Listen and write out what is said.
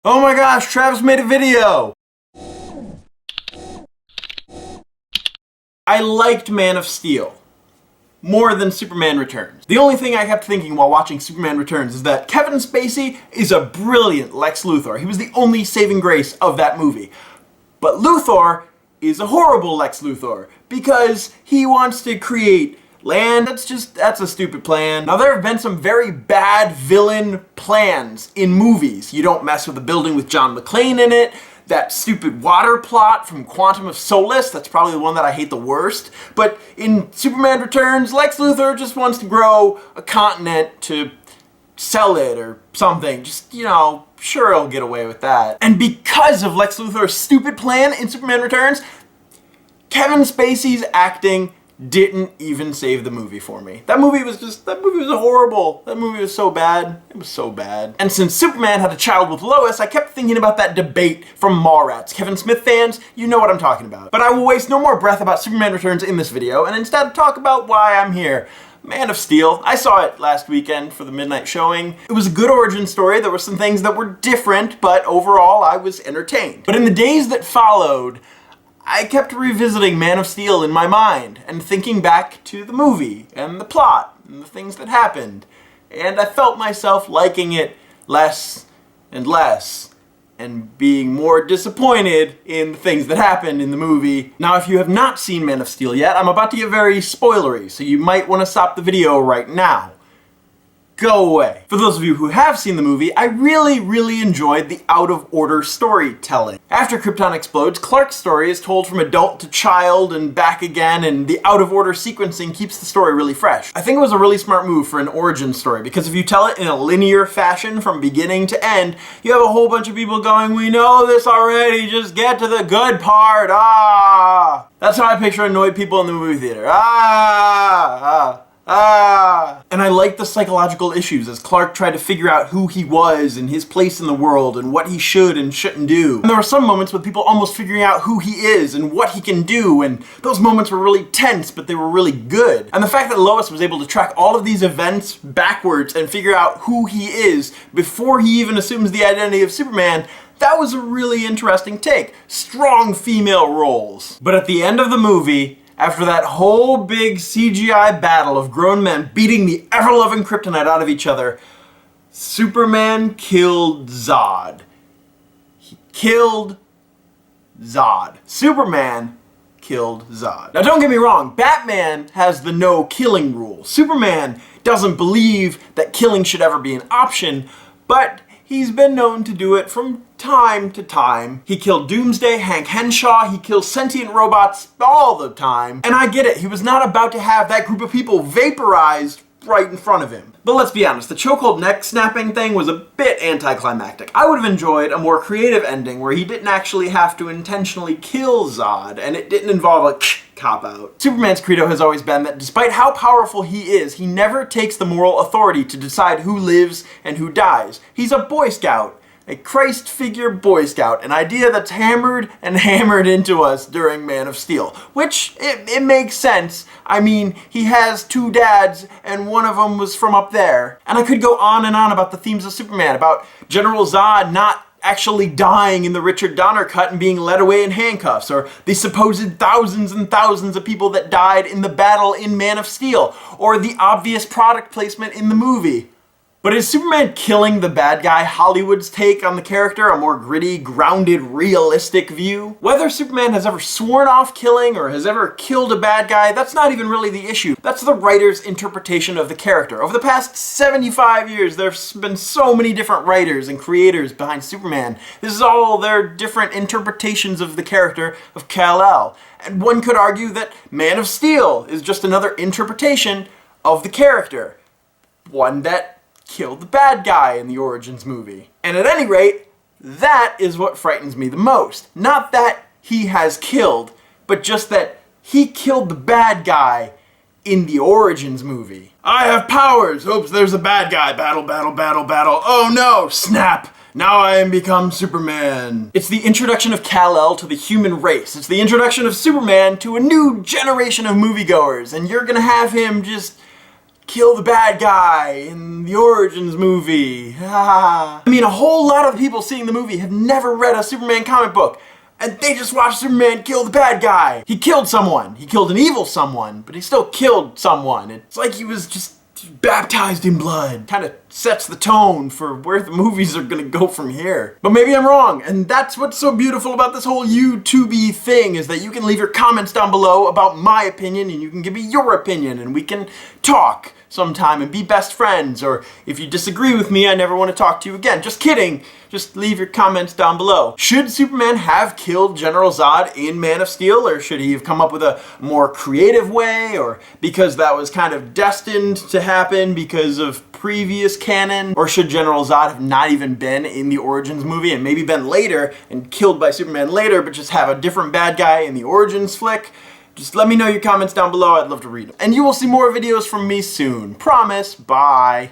Oh my gosh, Travis made a video! I liked Man of Steel more than Superman Returns. The only thing I kept thinking while watching Superman Returns is that Kevin Spacey is a brilliant Lex Luthor. He was the only saving grace of that movie. But Luthor is a horrible Lex Luthor because he wants to create land. That's a stupid plan. Now there have been some very bad villain plans in movies. You don't mess with a building with John McClane in it. That stupid water plot from Quantum of Solace, that's probably the one that I hate the worst. But in Superman Returns, Lex Luthor just wants to grow a continent to sell it or something. Just, sure he'll get away with that. And because of Lex Luthor's stupid plan in Superman Returns, Kevin Spacey's acting didn't even save the movie for me. That movie was horrible. That movie was so bad. It was so bad. And since Superman had a child with Lois, I kept thinking about that debate from Mallrats. Kevin Smith fans, you know what I'm talking about. But I will waste no more breath about Superman Returns in this video, and instead talk about why I'm here. Man of Steel. I saw it last weekend for the midnight showing. It was a good origin story. There were some things that were different, but overall I was entertained. But in the days that followed, I kept revisiting Man of Steel in my mind and thinking back to the movie and the plot and the things that happened. And I felt myself liking it less and less and being more disappointed in the things that happened in the movie. Now, if you have not seen Man of Steel yet, I'm about to get very spoilery, so you might want to stop the video right now. Go away. For those of you who have seen the movie, I really enjoyed the out-of-order storytelling. After Krypton explodes, Clark's story is told from adult to child and back again, and the out-of-order sequencing keeps the story really fresh. I think it was a really smart move for an origin story, because if you tell it in a linear fashion from beginning to end, you have a whole bunch of people going, "We know this already, just get to the good part, ah!" That's how I picture annoyed people in the movie theater. And I liked the psychological issues as Clark tried to figure out who he was and his place in the world and what he should and shouldn't do. And there were some moments with people almost figuring out who he is and what he can do, and those moments were really tense, but they were really good. And the fact that Lois was able to track all of these events backwards and figure out who he is before he even assumes the identity of Superman, that was a really interesting take. Strong female roles. But at the end of the movie, after that whole big CGI battle of grown men beating the ever-loving kryptonite out of each other, Superman killed Zod. He killed Zod. Superman killed Zod. Now don't get me wrong, Batman has the no killing rule. Superman doesn't believe that killing should ever be an option, but he's been known to do it from time to time. He killed Doomsday, Hank Henshaw, he kills sentient robots all the time. And I get it, he was not about to have that group of people vaporized right in front of him. But let's be honest, the chokehold neck snapping thing was a bit anticlimactic. I would have enjoyed a more creative ending where he didn't actually have to intentionally kill Zod, and it didn't involve a cop-out. Superman's credo has always been that despite how powerful he is, he never takes the moral authority to decide who lives and who dies. He's a Boy Scout. A Christ figure Boy Scout, an idea that's hammered and hammered into us during Man of Steel. Which, it makes sense. I mean, he has two dads, and one of them was from up there. And I could go on and on about the themes of Superman, about General Zod not actually dying in the Richard Donner cut and being led away in handcuffs, or the supposed thousands and thousands of people that died in the battle in Man of Steel, or the obvious product placement in the movie. But is Superman killing the bad guy Hollywood's take on the character a more gritty, grounded, realistic view? Whether Superman has ever sworn off killing or has ever killed a bad guy, that's not even really the issue. That's the writer's interpretation of the character. Over the past 75 years, there's been so many different writers and creators behind Superman. This is all their different interpretations of the character of Kal-El. And one could argue that Man of Steel is just another interpretation of the character. One that killed the bad guy in the Origins movie. And at any rate, that is what frightens me the most. Not that he has killed, but just that he killed the bad guy in the Origins movie. I have powers! Oops, there's a bad guy. Battle, battle, battle, battle. Oh no! Snap! Now I am become Superman. It's the introduction of Kal-El to the human race. It's the introduction of Superman to a new generation of moviegoers, and you're gonna have him just kill the bad guy in the Origins movie. I mean, a whole lot of people seeing the movie have never read a Superman comic book, and they just watched Superman kill the bad guy. He killed someone. He killed an evil someone, but he still killed someone. It's like he was just baptized in blood. Kind of sets the tone for where the movies are gonna go from here. But maybe I'm wrong, and that's what's so beautiful about this whole YouTube-y thing, is that you can leave your comments down below about my opinion, and you can give me your opinion, and we can talk sometime and be best friends. Or if you disagree with me, I never want to talk to you again. Just kidding. Just leave your comments down below. Should Superman have killed General Zod in Man of Steel, or should he have come up with a more creative way, or because that was kind of destined to happen because of previous canon? Or should General Zod have not even been in the Origins movie and maybe been later and killed by Superman later, but just have a different bad guy in the Origins flick? Just let me know your comments down below. I'd love to read them. And you will see more videos from me soon. Promise. Bye.